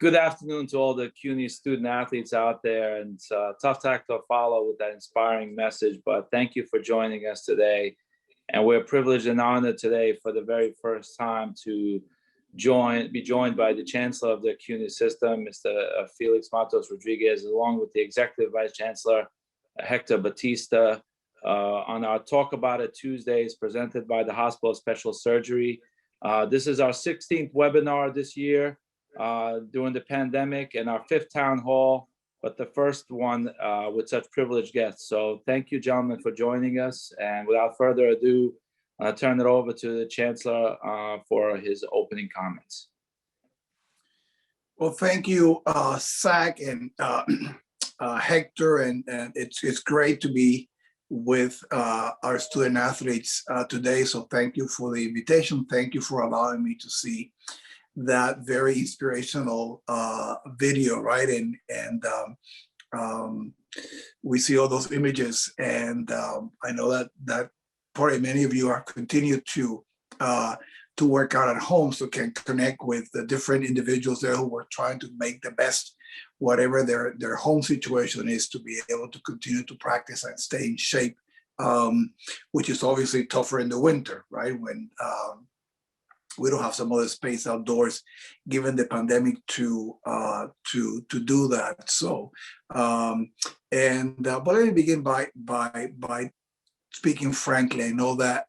Good afternoon to all the CUNY student athletes out there, and it's a tough act to follow with that inspiring message, but thank you for joining us today. And we're privileged and honored today for the very first time to be joined by the Chancellor of the CUNY system, Mr. Felix Matos Rodriguez, along with the Executive Vice Chancellor, Hector Batista, on our Talk About It Tuesdays presented by the Hospital of Special Surgery. This is our 16th webinar this year during the pandemic, and our 5th town hall, but the first one with such privileged guests. So thank you, gentlemen, for joining us. And without further ado, I'll turn it over to the Chancellor for his opening comments. Well, thank you, Zach and Hector, and it's great to be with our student athletes today. So thank you for the invitation. Thank you for allowing me to see that very inspirational video, right? And we see all those images, and I know that probably many of you are continued to work out at home, so can connect with the different individuals there who are trying to make the best, whatever their home situation is, to be able to continue to practice and stay in shape, which is obviously tougher in the winter, right? When we don't have some other space outdoors, given the pandemic, to do that. So, but let me begin by speaking frankly. I know that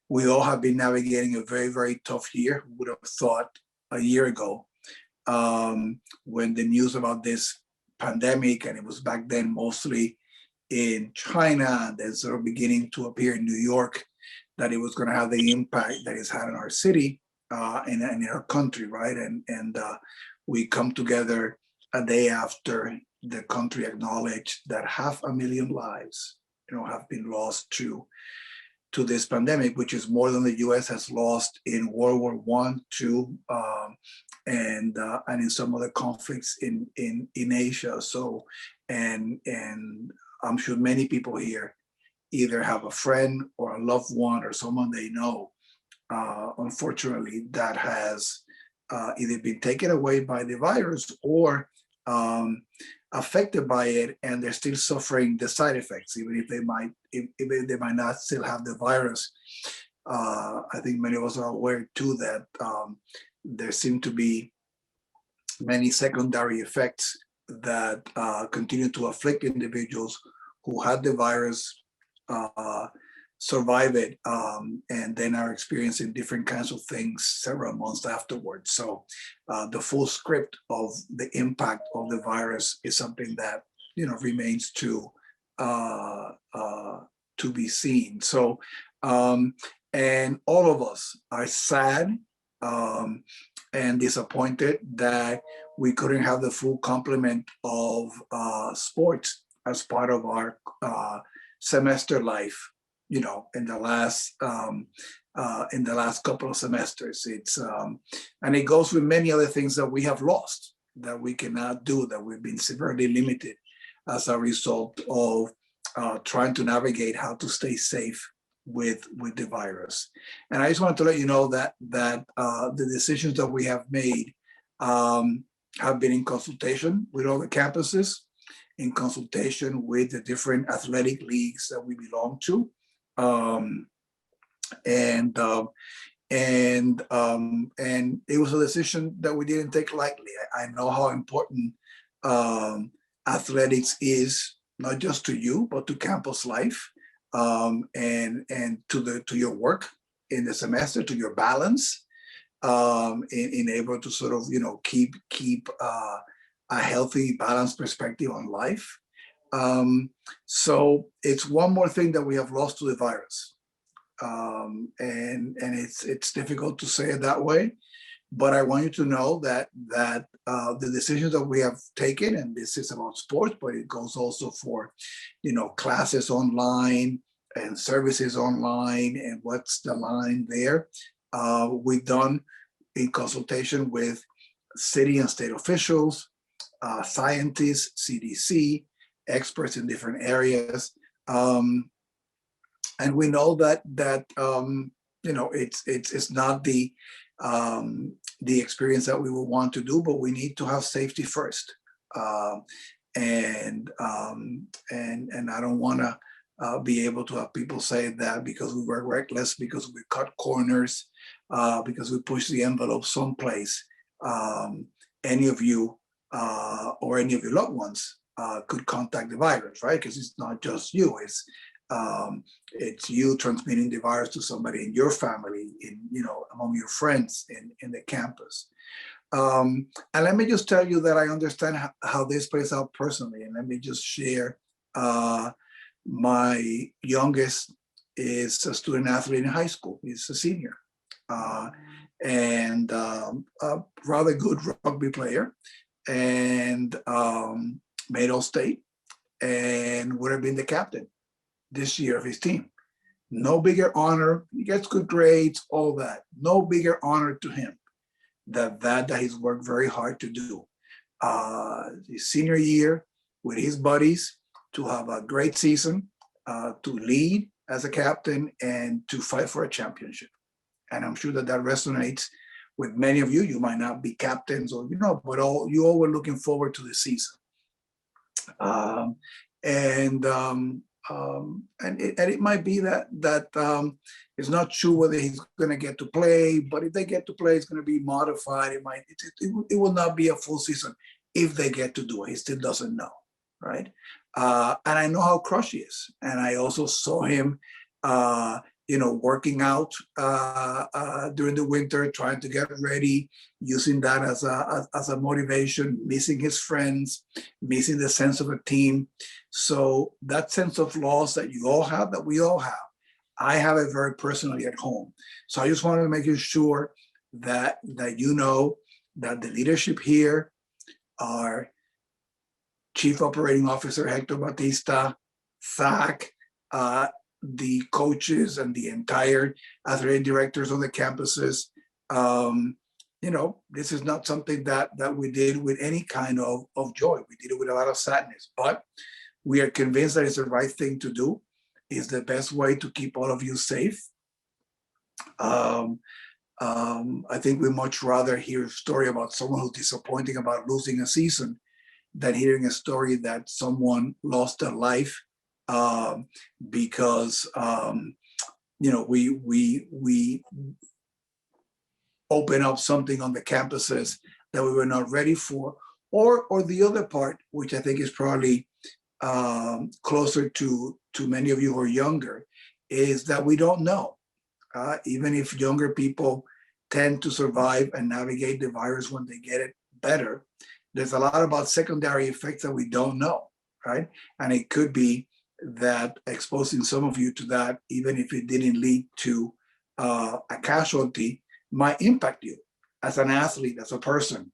we all have been navigating a very, very tough year. Who would have thought a year ago, when the news about this pandemic, and it was back then mostly in China, and then sort of beginning to appear in New York, that it was going to have the impact that it's had in our city and in our country, right? And we come together a day after the country acknowledged that 500,000 lives, have been lost to this pandemic, which is more than the U.S. has lost in World War I, II, and in some other conflicts in Asia. So, and I'm sure many people here either have a friend or a loved one or someone they know, unfortunately, that has either been taken away by the virus or affected by it, and they're still suffering the side effects, even if they might not still have the virus. I think many of us are aware too that there seem to be many secondary effects that continue to afflict individuals who had the virus, survive it, and then are experiencing different kinds of things several months afterwards. So the full script of the impact of the virus is something that remains to be seen. So and all of us are sad and disappointed that we couldn't have the full complement of sports as part of our semester life, in the last couple of semesters. It's and it goes with many other things that we have lost, that we cannot do, that we've been severely limited as a result of trying to navigate how to stay safe with the virus. And I just wanted to let you know that the decisions that we have made have been in consultation with all the campuses, in consultation with the different athletic leagues that we belong to. And it was a decision that we didn't take lightly. I know how important athletics is, not just to you, but to campus life, and to your work in the semester, to your balance, in able to sort of keep a healthy, balanced perspective on life. So it's one more thing that we have lost to the virus, and it's difficult to say it that way, but I want you to know that the decisions that we have taken, and this is about sports, but it goes also for classes online and services online, and what's the line there. We've done in consultation with city and state officials, scientists, CDC, experts in different areas, and we know that it's not the the experience that we will want to do, but we need to have safety first. Um, and I don't want to be able to have people say that because we were reckless, because we cut corners, because we pushed the envelope someplace. Any of you or any of your loved ones could contact the virus, right? Because it's not just you; it's you transmitting the virus to somebody in your family, among your friends in the campus. And let me just tell you that I understand how this plays out personally. And let me just share, my youngest is a student athlete in high school. He's a senior, and a rather good rugby player, and made all state, and would have been the captain this year of his team. No bigger honor. He gets good grades, all that. No bigger honor to him that he's worked very hard to do. His senior year with his buddies, to have a great season, to lead as a captain, and to fight for a championship. And I'm sure that resonates with many of you. You might not be captains, or but you all were looking forward to the season. And it might be that it's not sure whether he's going to get to play, but if they get to play, it's going to be modified. It will not be a full season if they get to do it. He still doesn't know, right? And I know how crushed he is, and I also saw him, working out during the winter, trying to get ready, using that as a motivation, missing his friends, missing the sense of a team. So that sense of loss that you all have, that we all have, I have it very personally at home. So I just wanted to make sure that you know that the leadership here, our Chief Operating Officer Hector Batista, Zach, the coaches, and the entire athletic directors of the campuses. This is not something that we did with any kind of joy. We did it with a lot of sadness, but we are convinced that it's the right thing to do. It's the best way to keep all of you safe. I think we much rather hear a story about someone who's disappointing about losing a season than hearing a story that someone lost their life because we open up something on the campuses that we were not ready for, or the other part, which I think is probably closer to many of you who are younger, is that we don't know. Even if younger people tend to survive and navigate the virus when they get it better, there's a lot about secondary effects that we don't know, right? And it could be that exposing some of you to that, even if it didn't lead to a casualty, might impact you as an athlete, as a person,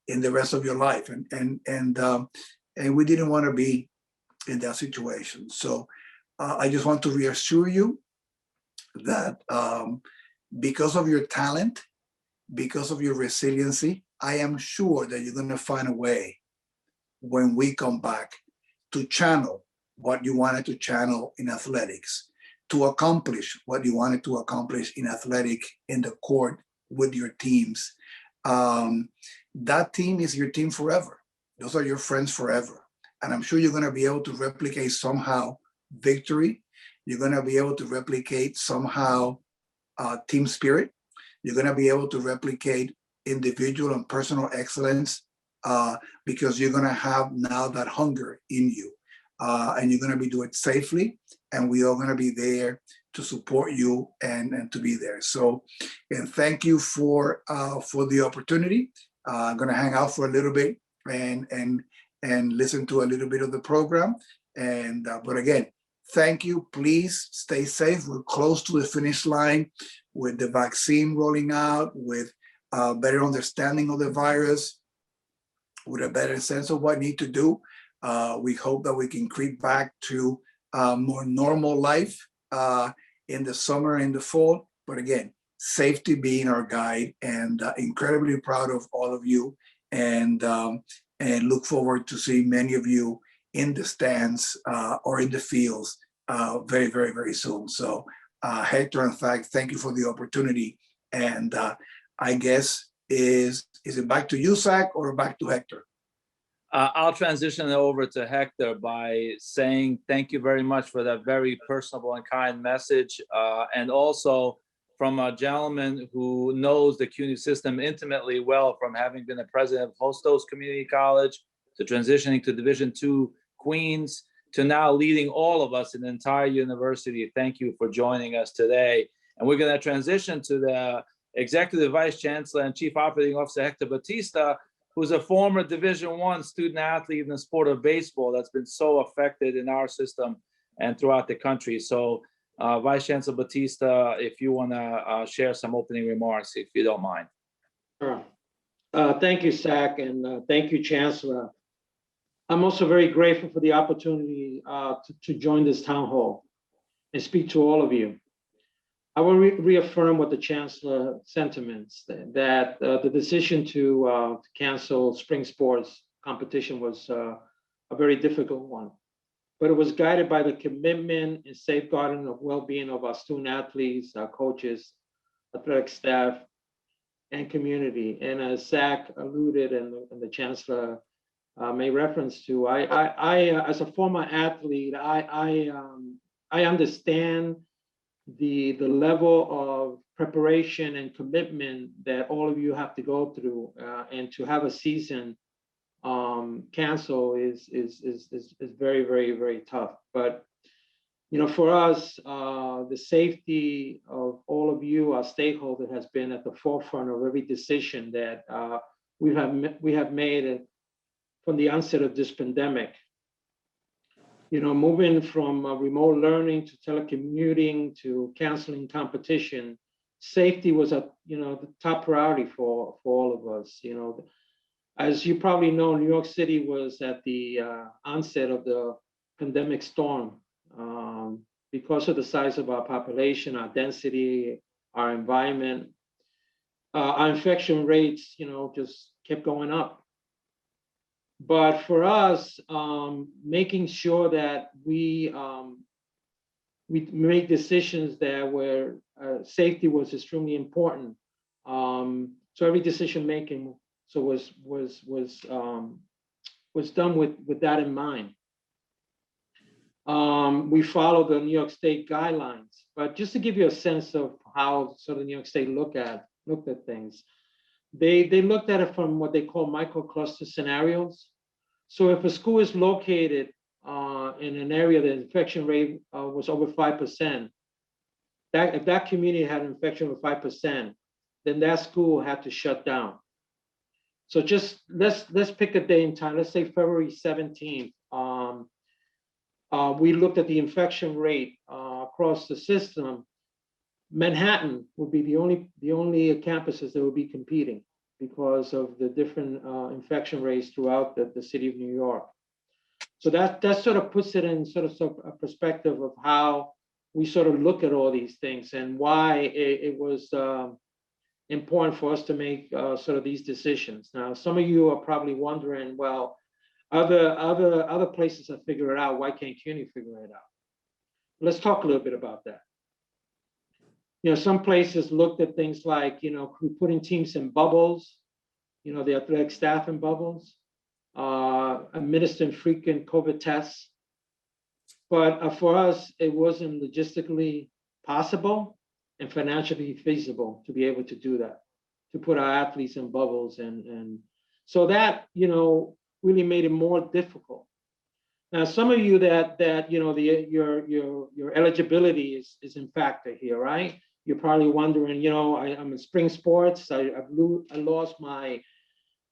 in the rest of your life. And we didn't want to be in that situation. So I just want to reassure you that because of your talent, because of your resiliency, I am sure that you're going to find a way when we come back to channel what you wanted to channel in athletics, to accomplish what you wanted to accomplish in athletic, in the court, with your teams. That team is your team forever. Those are your friends forever. And I'm sure you're going to be able to replicate somehow victory. You're going to be able to replicate somehow team spirit. You're going to be able to replicate individual and personal excellence because you're going to have now that hunger in you. And you're going to be doing it safely, and we are going to be there to support you and to be there. So, and thank you for the opportunity. I'm going to hang out for a little bit and listen to a little bit of the program. And but again, thank you. Please stay safe. We're close to the finish line with the vaccine rolling out, with a better understanding of the virus, with a better sense of what we need to do. We hope that we can creep back to more normal life in the summer and the fall. But again, safety being our guide, and incredibly proud of all of you, and look forward to seeing many of you in the stands or in the fields very, very, very soon. So Hector, in fact, thank you for the opportunity And I guess, is it back to you, Zach, or back to Hector? I'll transition it over to Hector by saying thank you very much for that very personable and kind message. And also from a gentleman who knows the CUNY system intimately well, from having been the president of Hostos Community College, to transitioning to Division II Queens, to now leading all of us in the entire university. Thank you for joining us today. And we're going to transition to the Executive Vice Chancellor and Chief Operating Officer, Hector Batista, who's a former Division I student athlete in the sport of baseball that's been so affected in our system and throughout the country. So Vice Chancellor Batista, if you want to share some opening remarks, if you don't mind. Sure. Thank you, Zach, and thank you, Chancellor. I'm also very grateful for the opportunity to join this town hall and speak to all of you. I will reaffirm what the Chancellor sentiments, that the decision to cancel spring sports competition was a very difficult one, but it was guided by the commitment and safeguarding of well-being of our student athletes, our coaches, athletic staff, and community. And as Zach alluded and the Chancellor made reference to, I as a former athlete, I understand the level of preparation and commitment that all of you have to go through, and to have a season cancel is very, very, very tough. But you know, for us, the safety of all of you, our stakeholders, has been at the forefront of every decision that we have made from the onset of this pandemic. You know, moving from remote learning to telecommuting to canceling competition, safety was the top priority for all of us. You know, as you probably know, New York City was at the onset of the pandemic storm because of the size of our population, our density, our environment. Our infection rates, just kept going up. But for us, making sure that we make decisions that where safety was extremely important. So every decision making was done with that in mind. We followed the New York State guidelines, but just to give you a sense of how sort of New York State looked at things, they looked at it from what they call microcluster scenarios. So if a school is located in an area the infection rate was over 5%, if that community had an infection of 5%, then that school had to shut down. So just let's pick a day and time. Let's say February 17th. We looked at the infection rate across the system. Manhattan would be the only campuses that would be competing because of the different infection rates throughout the city of New York. So that sort of puts it in sort of a perspective of how we sort of look at all these things and why it was important for us to make sort of these decisions. Now, some of you are probably wondering, well, other places have figured it out. Why can't CUNY figure it out? Let's talk a little bit about that. Some places looked at things like, putting teams in bubbles, the athletic staff in bubbles, administering frequent COVID tests. But for us, it wasn't logistically possible and financially feasible to be able to do that, to put our athletes in bubbles. And so that, really made it more difficult. Now, some of you that your eligibility is in factor here, right? You're probably wondering, I'm in spring sports. I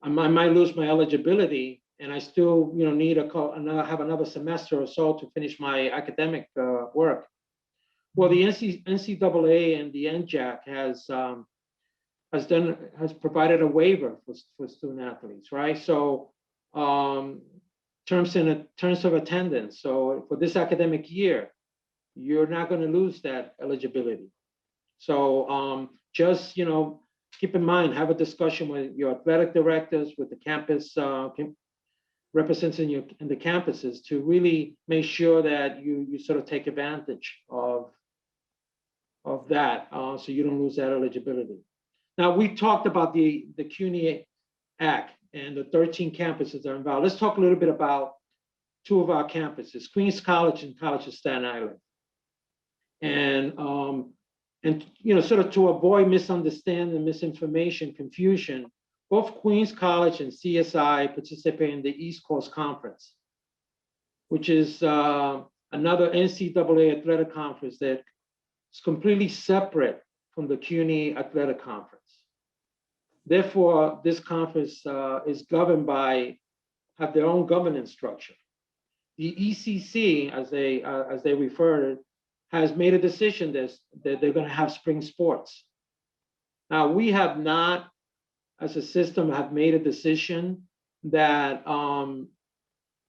might lose my eligibility, and I still, need have another semester or so to finish my academic work. Well, the NCAA and the NJAC has provided a waiver for student athletes, right? So terms of attendance. So for this academic year, you're not going to lose that eligibility. So just keep in mind, have a discussion with your athletic directors, with the campus representing in the campuses, to really make sure that you sort of take advantage of that, so you don't lose that eligibility. Now, we talked about the CUNY Act and the 13 campuses that are involved. Let's talk a little bat about two of our campuses, Queens College and College of Staten Island. And sort of to avoid misunderstanding, misinformation, confusion, both Queens College and CSI participate in the East Coast Conference, which is another NCAA athletic conference that is completely separate from the CUNY Athletic Conference. Therefore, this conference is governed have their own governance structure. The ECC, as they refer to it, has made a decision that they're going to have spring sports. Now, we have not, as a system, have made a decision that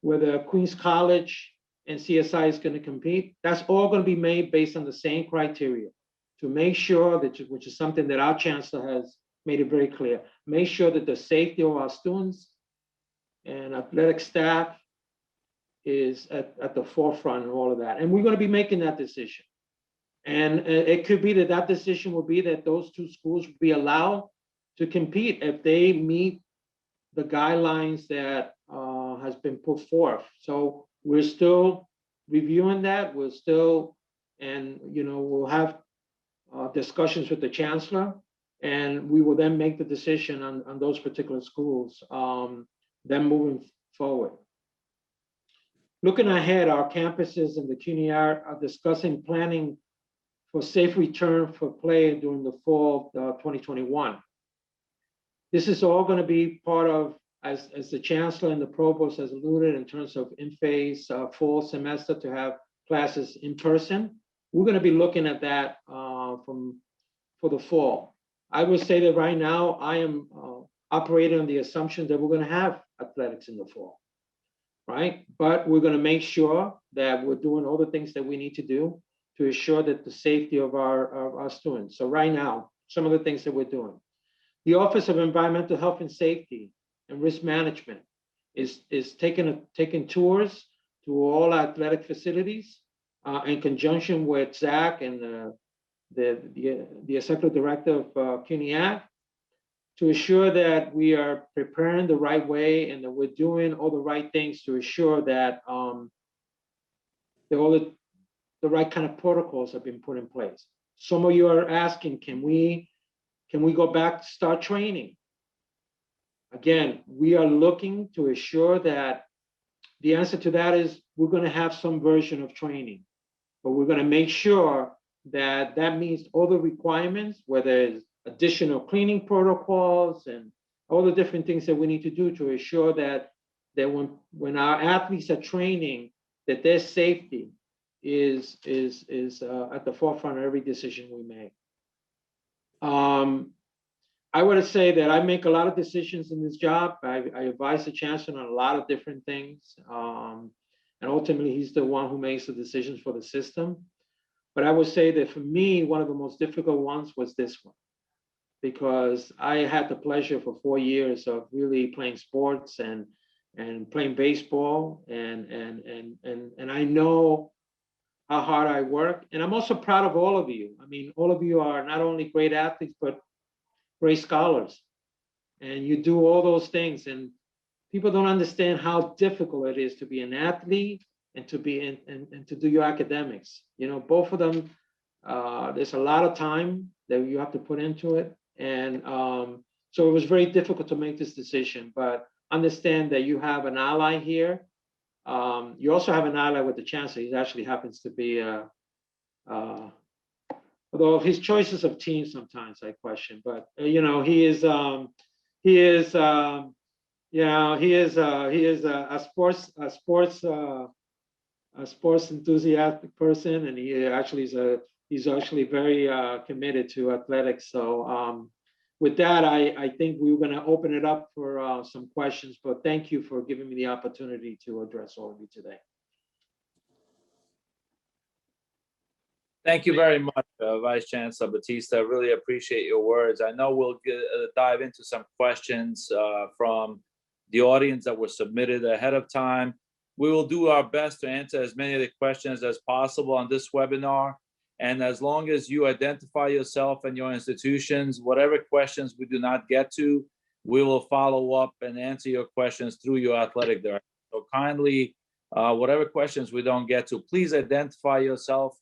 whether Queens College and CSI is going to compete. That's all going to be made based on the same criteria to make sure that, which is something that our chancellor has made it very clear, make sure that the safety of our students and athletic staff is at the forefront of all of that. And we're going to be making that decision. And it could be that decision will be that those two schools will be allowed to compete if they meet the guidelines that has been put forth. So we're still reviewing that. We're still, we'll have discussions with the chancellor, and we will then make the decision on those particular schools, then moving forward. Looking ahead, our campuses and the CUNY are discussing planning for safe return for play during the fall of 2021. This is all going to be part of, as the chancellor and the provost has alluded, in terms of in-phase fall semester to have classes in person. We're going to be looking at that for the fall. I will say that right now I am operating on the assumption that we're going to have athletics in the fall, right? But we're going to make sure that we're doing all the things that we need to do to ensure that the safety of our students. So right now, some of the things that we're doing. The Office of Environmental Health and Safety and Risk Management is taking tours to all athletic facilities in conjunction with Zach and the executive director of CUNY to ensure that we are preparing the right way and that we're doing all the right things to ensure that all the right kind of protocols have been put in place. Some of you are asking, can we go back to start training? Again, we are looking to ensure that the answer to that is we're going to have some version of training, but we're going to make sure that meets all the requirements, whether it's additional cleaning protocols and all the different things that we need to do to ensure that when our athletes are training, that their safety is at the forefront of every decision we make. I would say that I make a lot of decisions in this job. I advise the chancellor on a lot of different things. And ultimately, he's the one who makes the decisions for the system. But I would say that for me, one of the most difficult ones was this one, because I had the pleasure for 4 years of really playing sports and playing baseball. And I know how hard I work. And I'm also proud of all of you. I mean, all of you are not only great athletes, but great scholars. And you do all those things. And people don't understand how difficult it is to be an athlete and to be and to do your academics. Both of them, there's a lot of time that you have to put into it. And so it was very difficult to make this decision, but understand that you have an ally here. You also have an ally with the chancellor. He actually happens to be, although his choices of teams sometimes I question, but he is a sports enthusiastic person, and he's actually very committed to athletics. So with that, I think we're going to open it up for some questions, but thank you for giving me the opportunity to address all of you today. Thank you very much, Vice Chancellor Batista. I really appreciate your words. I know we'll dive into some questions from the audience that were submitted ahead of time. We will do our best to answer as many of the questions as possible on this webinar. And as long as you identify yourself and your institutions, whatever questions we do not get to, we will follow up and answer your questions through your athletic director. So kindly, whatever questions we don't get to, please identify yourself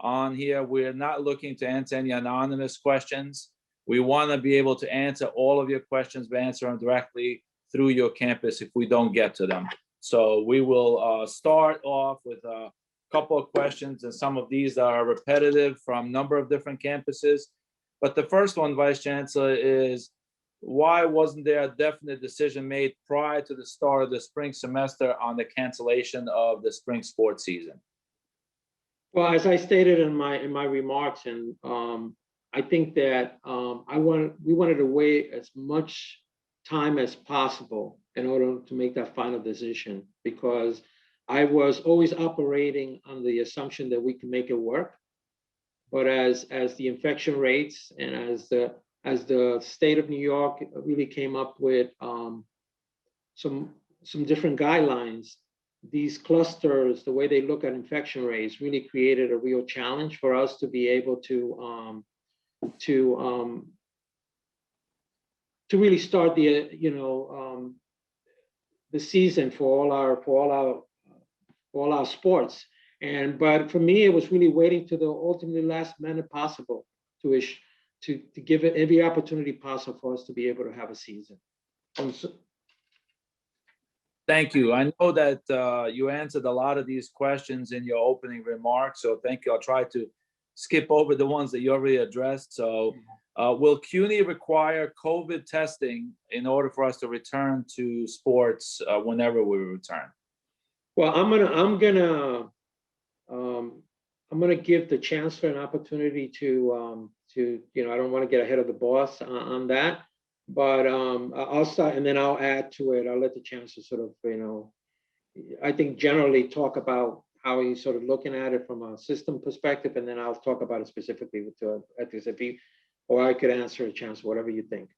on here. We're not looking to answer any anonymous questions. We want to be able to answer all of your questions, but answer them directly through your campus if we don't get to them. So we will start off with a couple of questions, and some of these are repetitive from a number of different campuses. But the first one, Vice Chancellor, is why wasn't there a definite decision made prior to the start of the spring semester on the cancellation of the spring sports season? Well, as I stated in my remarks, and I think that we wanted to wait as much time as possible in order to make that final decision, because I was always operating on the assumption that we can make it work. But as the infection rates and as the state of New York really came up with some different guidelines, these clusters, the way they look at infection rates, really created a real challenge for us to be able to really start the season for all our sports. But for me, it was really waiting to the ultimately last minute possible to give it every opportunity possible for us to be able to have a season. Thank you. I know that you answered a lot of these questions in your opening remarks, so thank you. I'll try to skip over the ones that you already addressed. So will CUNY require COVID testing in order for us to return to sports whenever we return? Well, I'm gonna give the chancellor an opportunity to I don't want to get ahead of the boss on that, but I'll start and then I'll add to it. I'll let the chancellor sort of I think generally talk about how he's sort of looking at it from a system perspective, and then I'll talk about it specifically with ethics, or I could answer a chancellor, whatever you think.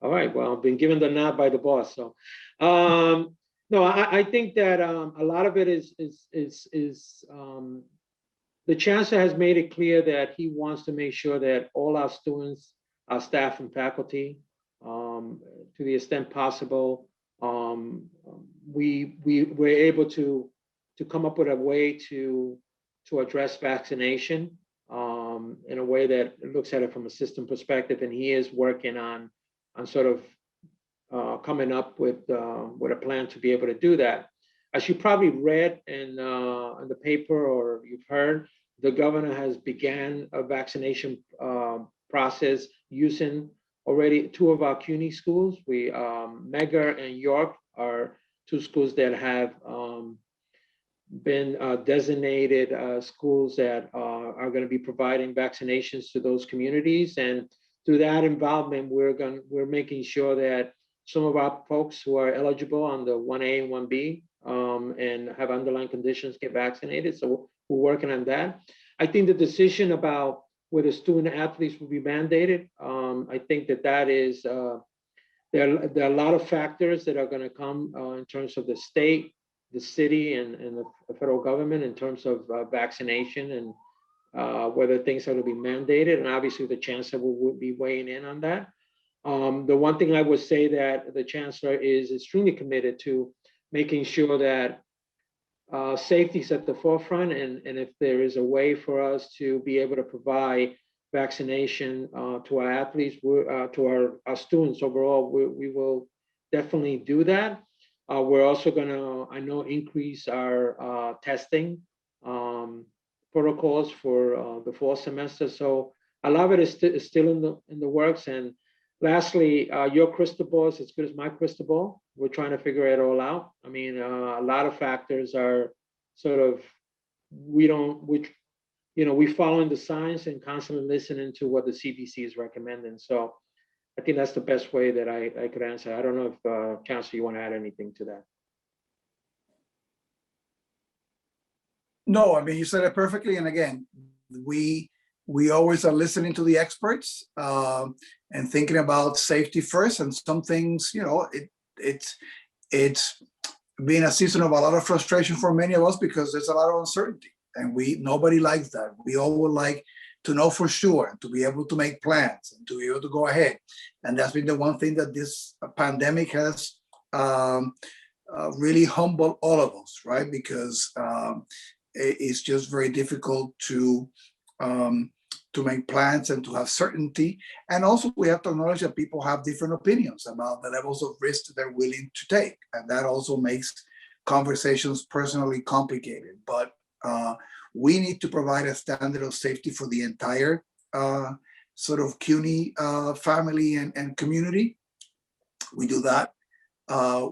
All right, well, I've been given the nod by the boss. So, no, I think that a lot of it is the chancellor has made it clear that he wants to make sure that all our students, our staff and faculty, to the extent possible, we're able to come up with a way to address vaccination in a way that looks at it from a system perspective, and he is working on sort of coming up with a plan to be able to do that. As you probably read in the paper or you've heard, the governor has began a vaccination process using already 2 of our CUNY schools. Medgar and York are 2 schools that have been designated schools that are going to be providing vaccinations to those communities. And through that involvement, we're making sure that some of our folks who are eligible on the 1A and 1B and have underlying conditions get vaccinated. So we're working on that. I think the decision about whether student athletes will be mandated, I think that is, there are a lot of factors that are going to come in terms of the state, the city, and the federal government in terms of vaccination and whether things are to be mandated. And obviously the chancellor will be weighing in on that. The one thing I would say that the chancellor is extremely committed to making sure that safety is at the forefront, and if there is a way for us to be able to provide vaccination to our athletes, to our students overall, we will definitely do that. We're also going to, I know, increase our testing protocols for the fall semester. So a lot of it is still in the works. And lastly, your crystal ball is as good as my crystal ball. We're trying to figure it all out. I mean, a lot of factors are sort of, we following the science and constantly listening to what the CDC is recommending. So I think that's the best way that I could answer. I don't know if Chancellor, you want to add anything to that? No, I mean, you said it perfectly. And again, we always are listening to the experts and thinking about safety first. And some things, it's been a season of a lot of frustration for many of us because there's a lot of uncertainty. And nobody likes that. We all would like to know for sure, and to be able to make plans and to be able to go ahead. And that's been the one thing that this pandemic has really humbled all of us, right? Because it's just very difficult to make plans and to have certainty. And also we have to acknowledge that people have different opinions about the levels of risk that they're willing to take. And that also makes conversations personally complicated. But we need to provide a standard of safety for the entire sort of CUNY family and community. We do that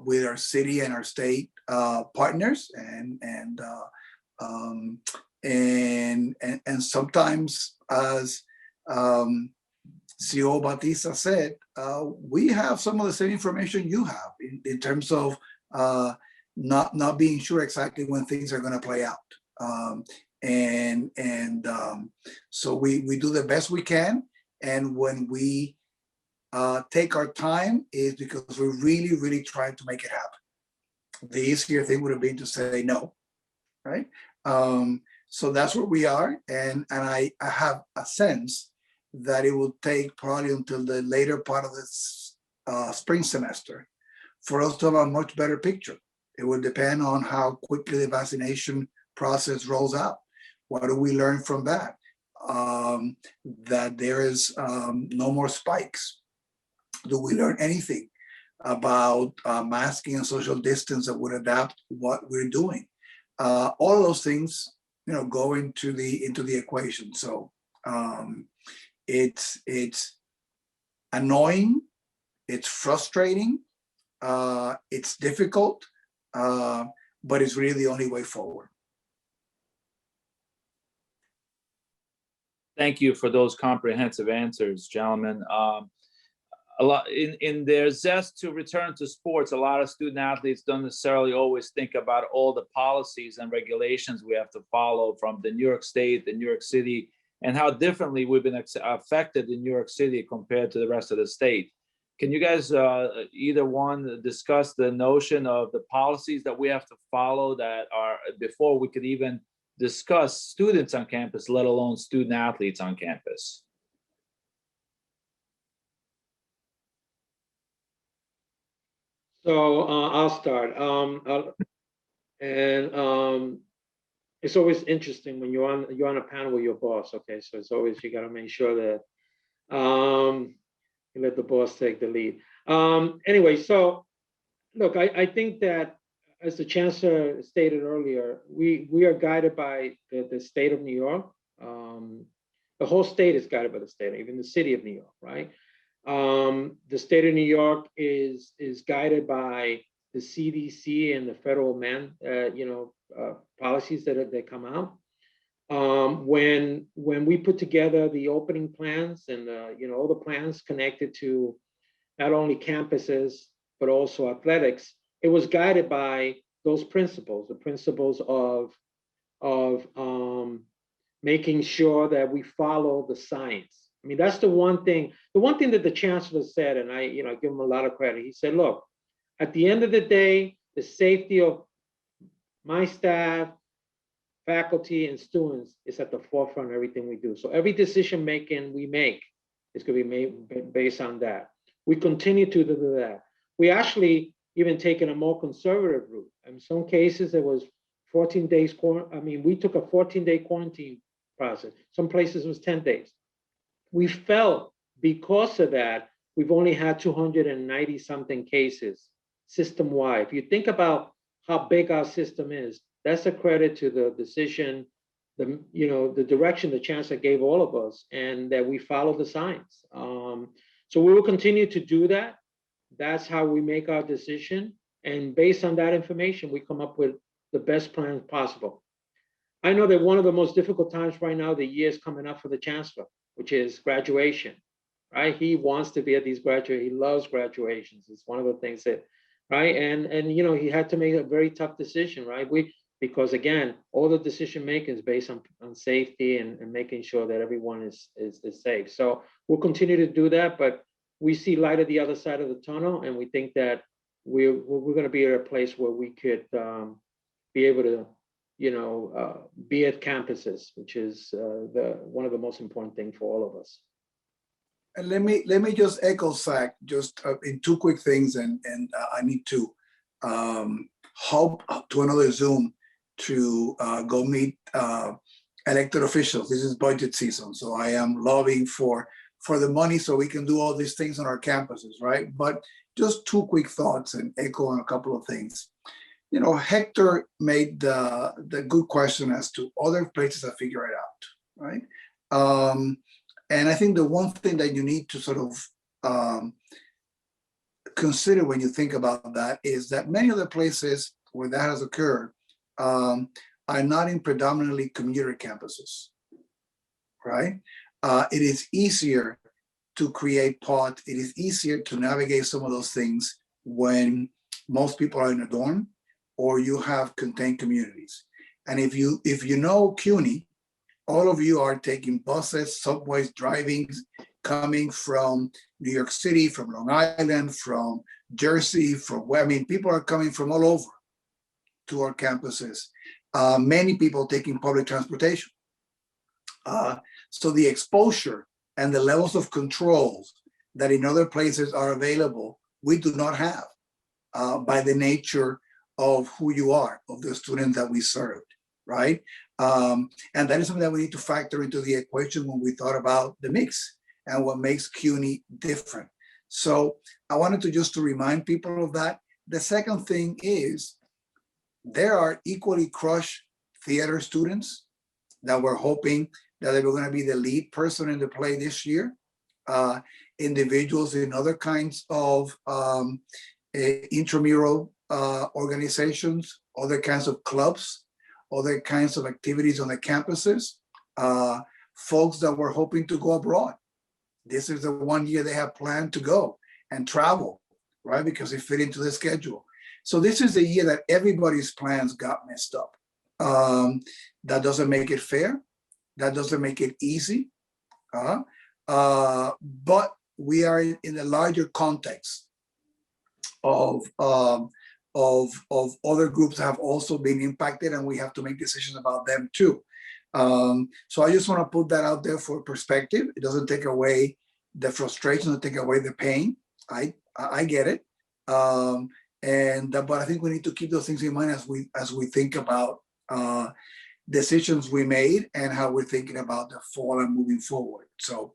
with our city and our state partners, and sometimes, as CEO Batista said, we have some of the same information you have in terms of not being sure exactly when things are going to play out. So we do the best we can, and when we take our time is because we're really trying to make it happen. The easier thing would have been to say no, right? So that's where we are, and I have a sense that it will take probably until the later part of this spring semester for us to have a much better picture. It will depend on how quickly the vaccination process rolls out. What do we learn from that? That there is no more spikes. Do we learn anything about masking and social distance that would adapt what we're doing? All of those things, go into the equation. So it's annoying, it's frustrating, it's difficult, but it's really the only way forward. Thank you for those comprehensive answers, gentlemen. A lot in their zest to return to sports, a lot of student athletes don't necessarily always think about all the policies and regulations we have to follow from the New York State, the New York City, and how differently we've been affected in New York City compared to the rest of the state. Can you guys, either one, discuss the notion of the policies that we have to follow that are before we could even discuss students on campus, let alone student athletes on campus? So I'll start. It's always interesting when you're on a panel with your boss. Okay, so it's always, you got to make sure that you let the boss take the lead. Anyway, so look, I think that, as the chancellor stated earlier, we are guided by the state of New York. The whole state is guided by the state, even the city of New York, right? The state of New York is guided by the CDC and the federal policies that come out. When we put together the opening plans and all the plans connected to not only campuses but also athletics, it was guided by those principles, the principles of making sure that we follow the science. I mean, that's the one thing that the chancellor said, and I give him a lot of credit. He said, look, at the end of the day, the safety of my staff, faculty, and students is at the forefront of everything we do. So every decision making we make is going to be made based on that. We continue to do that. We actually even taken a more conservative route. In some cases, it was 14 days. We took a 14-day quarantine process. Some places it was 10 days. We felt because of that, we've only had 290 something cases system-wide. If you think about how big our system is, that's a credit to the decision, the direction the chancellor gave all of us, and that we follow the science. So we will continue to do that. That's how we make our decision. And based on that information, we come up with the best plan possible. I know that one of the most difficult times right now, the year is coming up for the chancellor, which is graduation, right? He wants to be at these graduations. He loves graduations. It's one of the things that, right? And he had to make a very tough decision, right? Because again, all the decision making is based on safety and making sure that everyone is safe. So we'll continue to do that, but we see light at the other side of the tunnel, and we think that we're going to be at a place where we could be able to be at campuses, which is one of the most important things for all of us. And let me just echo Zach just in two quick things, and I need to hop to another Zoom to go meet elected officials. This is budget season, so I am lobbying for the money so we can do all these things on our campuses, right? But just two quick thoughts and echo on a couple of things. Hector made the good question as to other places that figure it out, right? And I think the one thing that you need to sort of consider when you think about that is that many of the places where that has occurred are not in predominantly commuter campuses, right? It is easier to create pods. It is easier to navigate some of those things when most people are in a dorm or you have contained communities. And if you know CUNY, all of you are taking buses, subways, driving, coming from New York City, from Long Island, from Jersey, people are coming from all over to our campuses. Many people taking public transportation. So the exposure and the levels of controls that in other places are available, we do not have by the nature of who you are, of the students that we served, right? And that is something that we need to factor into the equation when we thought about the mix and what makes CUNY different. So I wanted to remind people of that. The second thing is there are equally crushed theater students that we're hoping that they were going to be the lead person in the play this year. Individuals in other kinds of intramural organizations, other kinds of clubs, other kinds of activities on the campuses, folks that were hoping to go abroad. This is the one year they have planned to go and travel, right? Because they fit into the schedule. So this is the year that everybody's plans got messed up. That doesn't make it fair. That doesn't make it easy. But we are in a larger context of other groups that have also been impacted, and we have to make decisions about them too. So I just want to put that out there for perspective. It doesn't take away the frustration, doesn't take away the pain. I get it. But I think we need to keep those things in mind as we think about decisions we made and how we're thinking about the fall and moving forward. So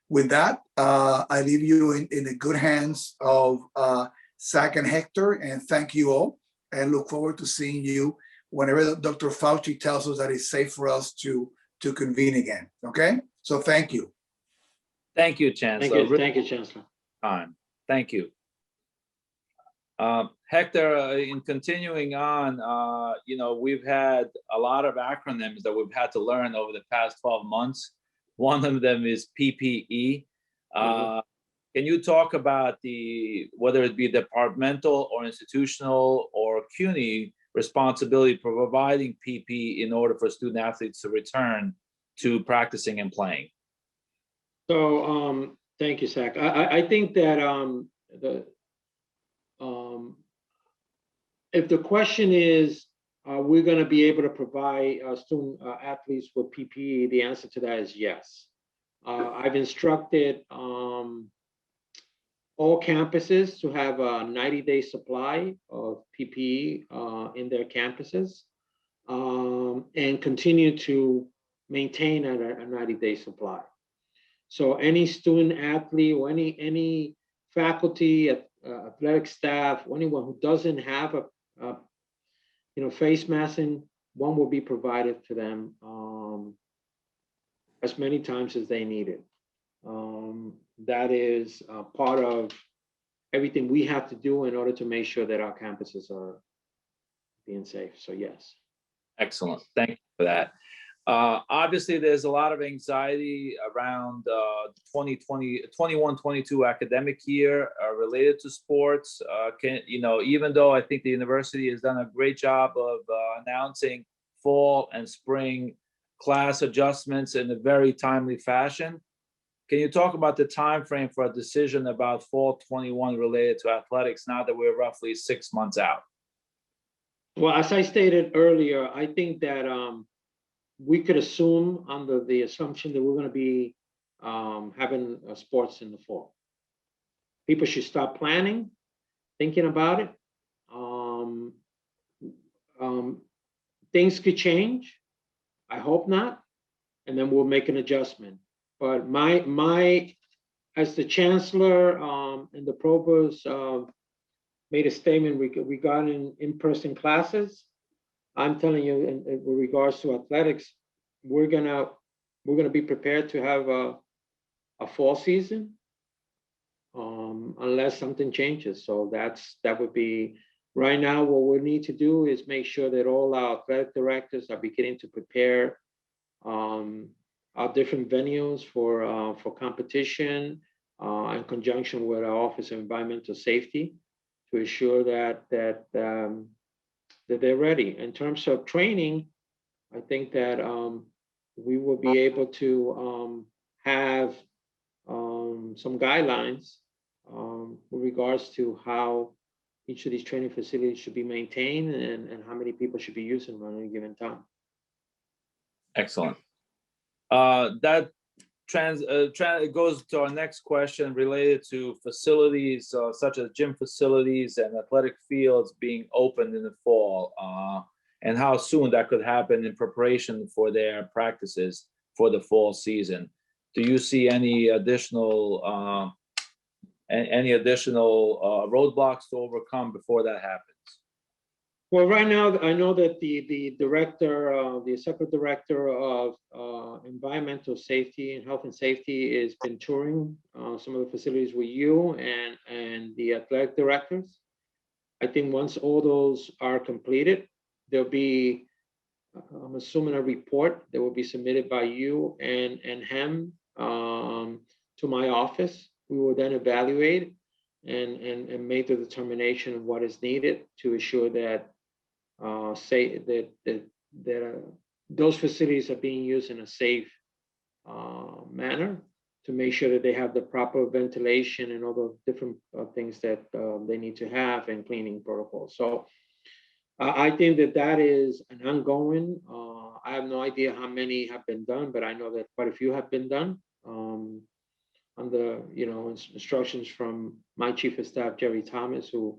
with that, I leave you in the good hands of Zach and Hector, and thank you all, and look forward to seeing you whenever Dr. Fauci tells us that it's safe for us to convene again. Okay, so thank you. Thank you, Chancellor. Thank you, Chancellor. Thank you. Hector, in continuing on, we've had a lot of acronyms that we've had to learn over the past 12 months. One of them is PPE. Can you talk about whether it be departmental or institutional or CUNY responsibility for providing PPE in order for student athletes to return to practicing and playing? So thank you, Zach. I think that if the question is, are we going to be able to provide student athletes with PPE, the answer to that is yes. I've instructed all campuses to have a 90-day supply of PPE in their campuses and continue to maintain a 90-day supply. So any student athlete or any faculty, athletic staff, or anyone who doesn't have a face masking, one will be provided to them as many times as they need it. That is part of everything we have to do in order to make sure that our campuses are being safe. So yes. Excellent. Thank you for that. Obviously, there's a lot of anxiety around 21-22 academic year related to sports. Even though I think the university has done a great job of announcing fall and spring class adjustments in a very timely fashion, can you talk about the time frame for a decision about fall 21 related to athletics now that we're roughly 6 months out? Well, as I stated earlier, I think that we could assume under the assumption that we're going to be having sports in the fall. People should start planning, thinking about it. Um, um, Things could change. I hope not, and then we'll make an adjustment. But my as the chancellor and the provost made a statement regarding in-person classes. I'm telling you, in with regards to athletics, we're gonna we're gonna be prepared to have a fall season unless something changes. So that would be right now. What we need to do is make sure that all our athletic directors are beginning to prepare um, our different venues for competition in conjunction with our Office of Environmental Safety to ensure that they're ready. In terms of training, I think that we will be able to have some guidelines with regards to how each of these training facilities should be maintained and how many people should be using them at any given time. Excellent. That goes to our next question related to facilities such as gym facilities and athletic fields being opened in the fall, and how soon that could happen in preparation for their practices for the fall season. Do you see any additional roadblocks to overcome before that happens? Well, right now, I know that the director, the separate director of environmental safety and health and safety has been touring some of the facilities with you and the athletic directors. I think once all those are completed, there'll be, I'm assuming, a report that will be submitted by you and him to my office. We will then evaluate and make the determination of what is needed to ensure that say that those facilities are being used in a safe manner to make sure that they have the proper ventilation and all the different things that they need to have and cleaning protocols. So I think that is an ongoing. I have no idea how many have been done, but I know that quite a few have been done under instructions from my chief of staff Jerry Thomas, who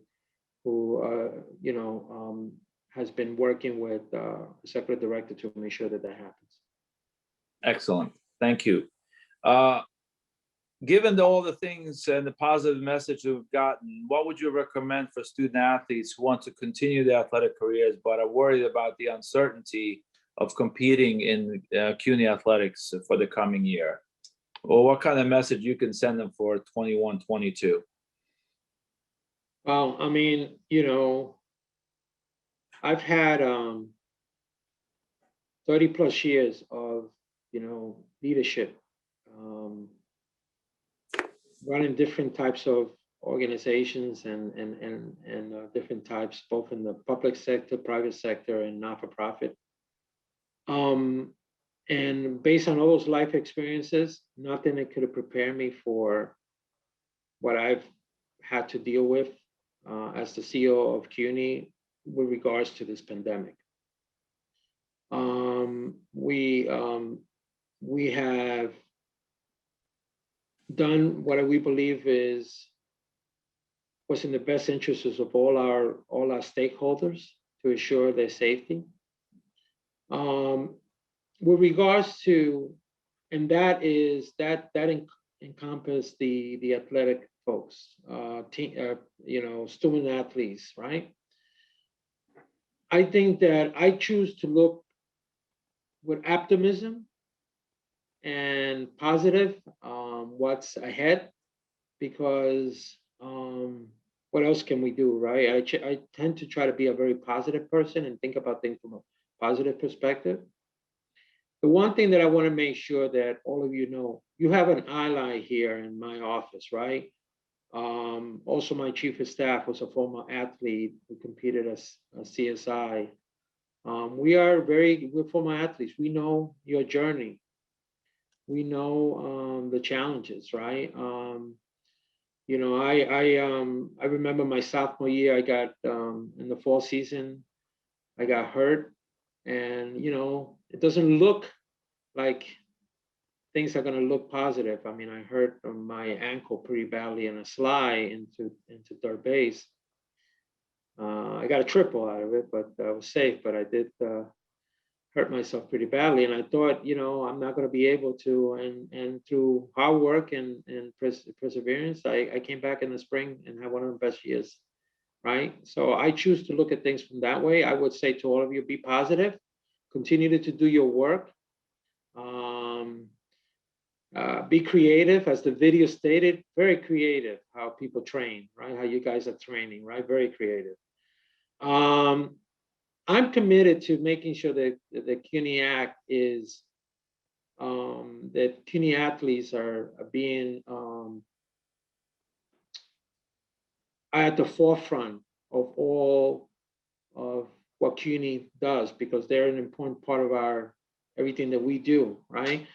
has been working with the separate director to make sure that happens. Excellent. Thank you. Given all the things and the positive message we've gotten, what would you recommend for student athletes who want to continue their athletic careers but are worried about the uncertainty of competing in CUNY athletics for the coming year? Or what kind of message you can send them for 21-22? Well, I mean, I've had 30 plus years of leadership, running different types of organizations and different types, both in the public sector, private sector, and not-for-profit. And based on all those life experiences, nothing that could have prepared me for what I've had to deal with as the CEO of CUNY with regards to this pandemic. We have done what we believe was in the best interests of all our stakeholders to ensure their safety. With regards to, and that encompass the athletic folks, student athletes, right? I think that I choose to look with optimism and positive what's ahead, because what else can we do, right? I tend to try to be a very positive person and think about things from a positive perspective. The one thing that I want to make sure that all of you know, you have an ally here in my office, right? Also, my chief of staff was a former athlete who competed as a CSI. We're former athletes. We know your journey. We know the challenges, right? I remember my sophomore year. I got in the fall season. I got hurt, and it doesn't look like things are going to look positive. I mean, I hurt my ankle pretty badly in a slide into third base. I got a triple out of it, but I was safe. But I did hurt myself pretty badly, and I thought, I'm not going to be able to. And through hard work and perseverance, I came back in the spring and had one of the best years. Right. So I choose to look at things from that way. I would say to all of you, be positive, continue to do your work. Be creative, as the video stated, very creative how people train, right? How you guys are training, right? Very creative. I'm committed to making sure that the CUNY Act is, that CUNY athletes are being at the forefront of all of what CUNY does, because they're an important part of everything that we do, right?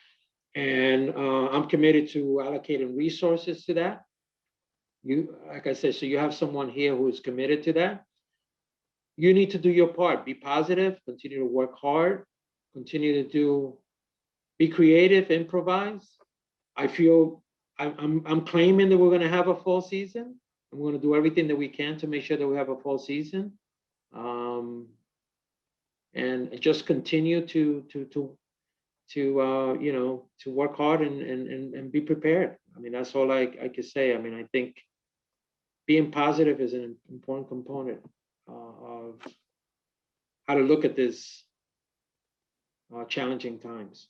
And I'm committed to allocating resources to that. Like I said, so you have someone here who is committed to that. You need to do your part. Be positive, continue to work hard, continue to be creative, improvise. I feel I'm claiming that we're going to have a full season. I'm going to do everything that we can to make sure that we have a full season, and just continue to work hard and be prepared. I mean, that's all I could say. I mean, I think being positive is an important component of how to look at this challenging times.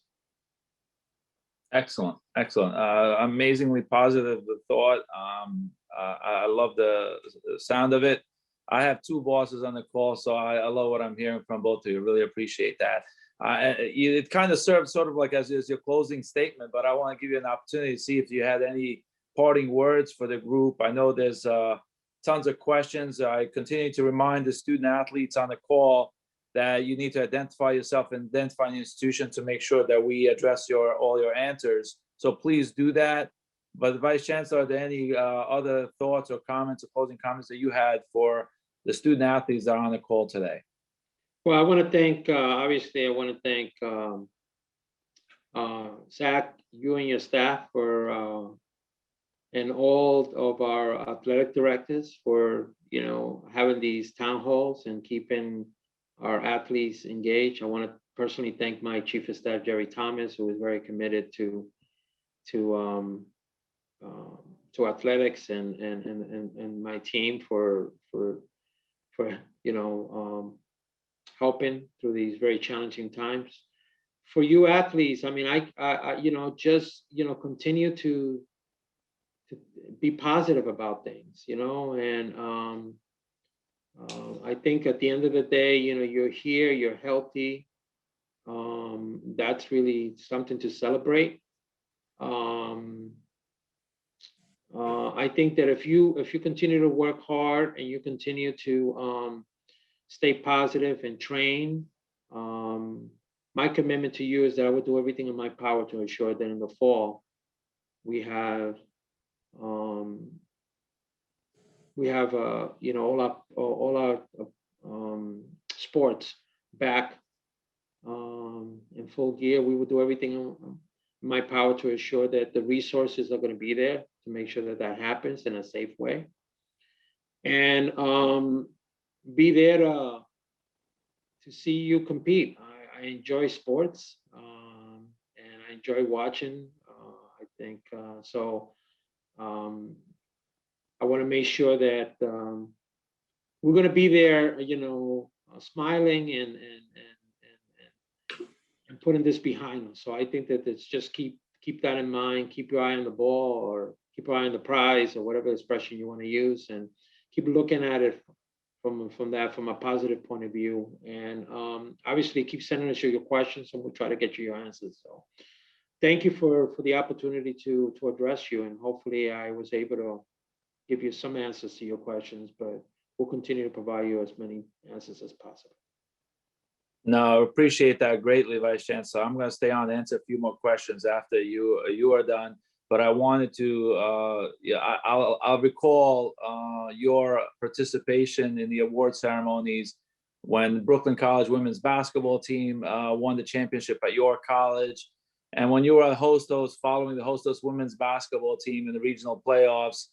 Excellent, excellent. Amazingly positive thought. I love the sound of it. I have two bosses on the call, so I love what I'm hearing from both of you. Really appreciate that. It kind of serves sort of like as your closing statement, but I want to give you an opportunity to see if you had any parting words for the group. I know there's tons of questions. I continue to remind the student athletes on the call that you need to identify yourself and identify an institution to make sure that we address all your answers. So please do that. But Vice Chancellor, are there any other thoughts or comments or closing comments that you had for the student athletes that are on the call today? Well, I want to thank, obviously, I want to thank Zach, you and your staff for, and all of our athletic directors for, having these town halls and keeping our athletes engaged. I want to personally thank my Chief of Staff, Jerry Thomas, who is very committed to athletics, and my team for helping through these very challenging times. For you athletes, I mean, I just continue to be positive about things, and I think at the end of the day, you're here, you're healthy. That's really something to celebrate. I think that if you continue to work hard and you continue to stay positive and train, my commitment to you is that I will do everything in my power to ensure that in the fall we have all our sports back in full gear. We will do everything in my power to ensure that the resources are going to be there to make sure that happens in a safe way, and be there to see you compete. I enjoy sports, and I enjoy watching. I think so. I want to make sure that we're going to be there, smiling and putting this behind us. So I think that it's just keep that in mind. Keep your eye on the ball, or keep your eye on the prize, or whatever expression you want to use, and keep looking at it from a positive point of view. And obviously, keep sending us your questions, and we'll try to get you your answers. So thank you for the opportunity to address you, and hopefully I was able to give you some answers to your questions, but we'll continue to provide you as many answers as possible. No, appreciate that greatly, Vice Chancellor. I'm going to stay on to answer a few more questions after you are done. But I wanted to, I'll recall your participation in the award ceremonies when Brooklyn College women's basketball team won the championship at your college. And when you were a Hostos, following the Hostos women's basketball team in the regional playoffs,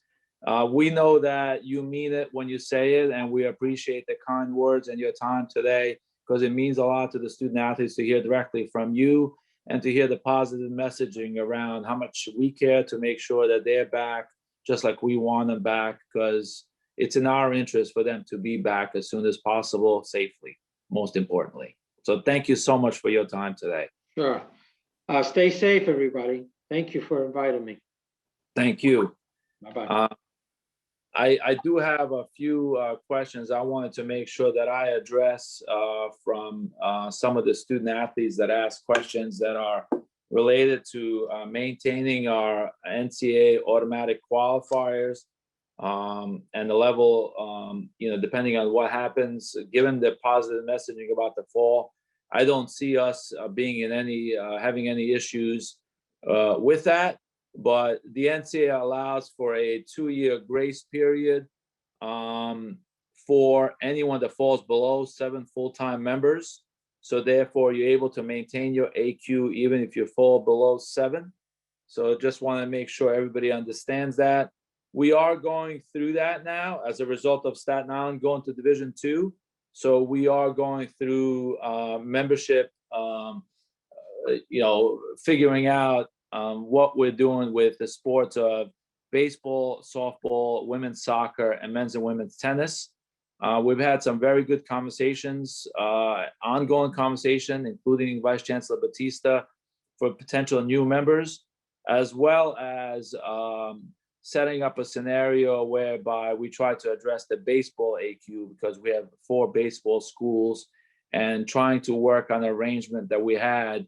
we know that you mean it when you say it, and we appreciate the kind words and your time today, because it means a lot to the student athletes to hear directly from you and to hear the positive messaging around how much we care to make sure that they're back, just like we want them back, because it's in our interest for them to be back as soon as possible, safely, most importantly. So thank you so much for your time today. Sure. Stay safe, everybody. Thank you for inviting me. Thank you. Bye-bye. I do have a few questions I wanted to make sure that I address from some of the student athletes that ask questions that are related to maintaining our NCAA automatic qualifiers and the level, depending on what happens, given the positive messaging about the fall, I don't see us being in any, having any issues with that. But the NCAA allows for a 2-year grace period for anyone that falls below 7 full-time members. So therefore, you're able to maintain your AQ even if you fall below 7. So just want to make sure everybody understands that. We are going through that now as a result of Staten Island going to Division II. So we are going through membership, figuring out what we're doing with the sports of baseball, softball, women's soccer, and men's and women's tennis. We've had some very good conversations, ongoing conversation, including Vice Chancellor Batista for potential new members, as well as setting up a scenario whereby we try to address the baseball AQ, because we have 4 baseball schools, and trying to work on an arrangement that we had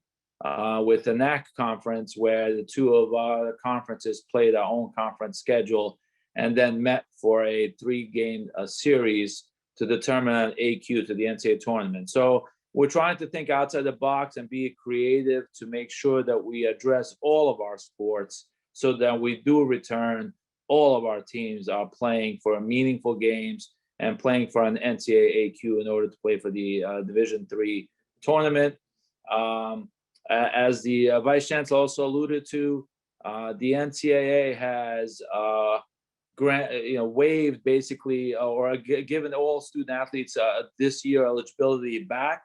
with the NAC conference, where the 2 of our conferences played our own conference schedule and then met for a 3-game series to determine an AQ to the NCAA tournament. So we're trying to think outside the box and be creative to make sure that we address all of our sports, so that we do return, all of our teams are playing for meaningful games and playing for an NCAA AQ in order to play for the Division III tournament. As the Vice Chancellor also alluded to, the NCAA has waived basically, or given all student athletes this year eligibility back.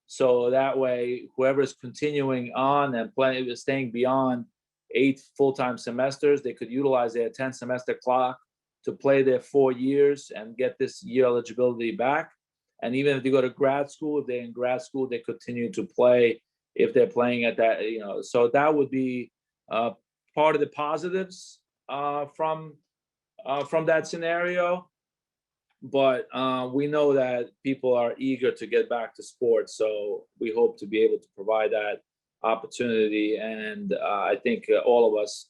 So that way, whoever's continuing on and staying beyond 8 full-time semesters, they could utilize their 10-semester clock to play their 4 years and get this year eligibility back. And even if they go to grad school, if they're in grad school, they continue to play if they're playing at that, so that would be part of the positives from that scenario. But we know that people are eager to get back to sports, so we hope to be able to provide that opportunity. And I think all of us,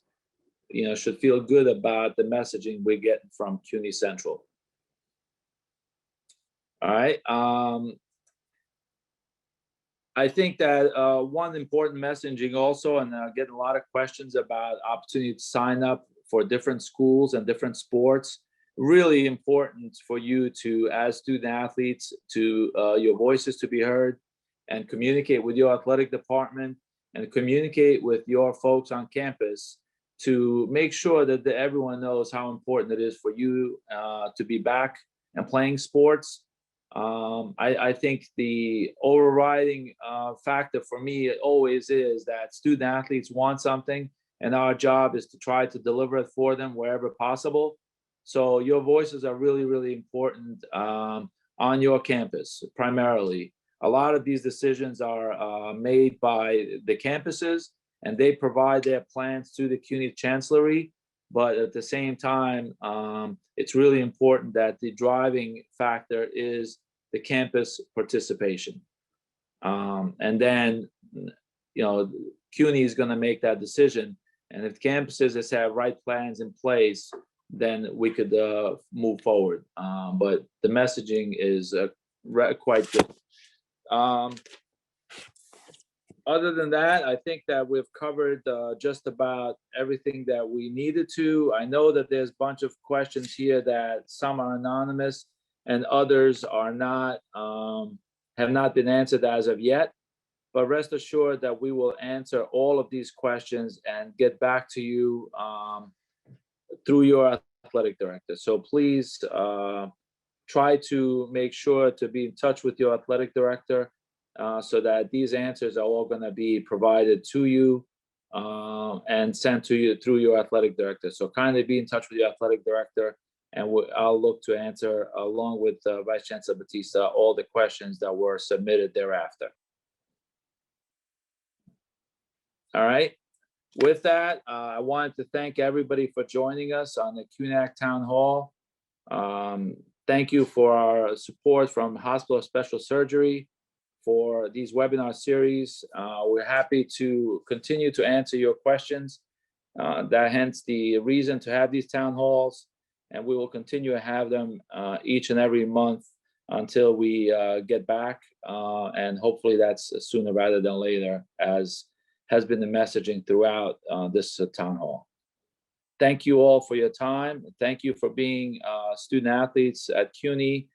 should feel good about the messaging we're getting from CUNY Central. All right. I think that one important messaging also, and getting a lot of questions about opportunity to sign up for different schools and different sports. Really important for you to, as student athletes, to your voices to be heard, and communicate with your athletic department and communicate with your folks on campus to make sure that everyone knows how important it is for you to be back and playing sports. I think the overriding factor for me always is that student athletes want something, and our job is to try to deliver it for them wherever possible. So your voices are really, really important on your campus, primarily. A lot of these decisions are made by the campuses, and they provide their plans to the CUNY Chancellery. But at the same time, it's really important that the driving factor is the campus participation. And then, CUNY is going to make that decision. And if campuses have right plans in place, then we could move forward. But the messaging is quite good. Other than that, I think that we've covered just about everything that we needed to. I know that there's a bunch of questions here that some are anonymous, and others are not, have not been answered as of yet. But rest assured that we will answer all of these questions and get back to you through your athletic director. So please try to make sure to be in touch with your athletic director so that these answers are all going to be provided to you and sent to you through your athletic director. So kindly be in touch with your athletic director, and I'll look to answer, along with Vice Chancellor Batista, all the questions that were submitted thereafter. All right. With that, I wanted to thank everybody for joining us on the CUNY Town Hall. Thank you for our support from Hospital of Special Surgery for these webinar series. We're happy to continue to answer your questions. That hence the reason to have these town halls, and we will continue to have them each and every month until we get back, and hopefully that's sooner rather than later, as has been the messaging throughout this town hall. Thank you all for your time. Thank you for being student athletes at CUNY.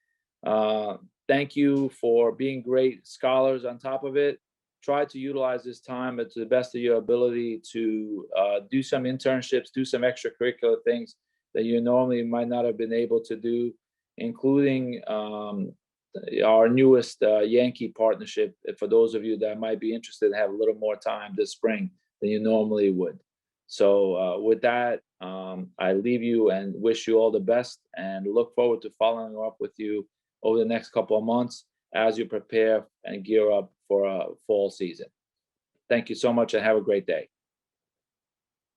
Thank you for being great scholars on top of it. Try to utilize this time to the best of your ability to do some internships, do some extracurricular things that you normally might not have been able to do, including our newest Yankee partnership, for those of you that might be interested and have a little more time this spring than you normally would. So with that, I leave you and wish you all the best, and look forward to following up with you over the next couple of months as you prepare and gear up for a fall season. Thank you so much and have a great day.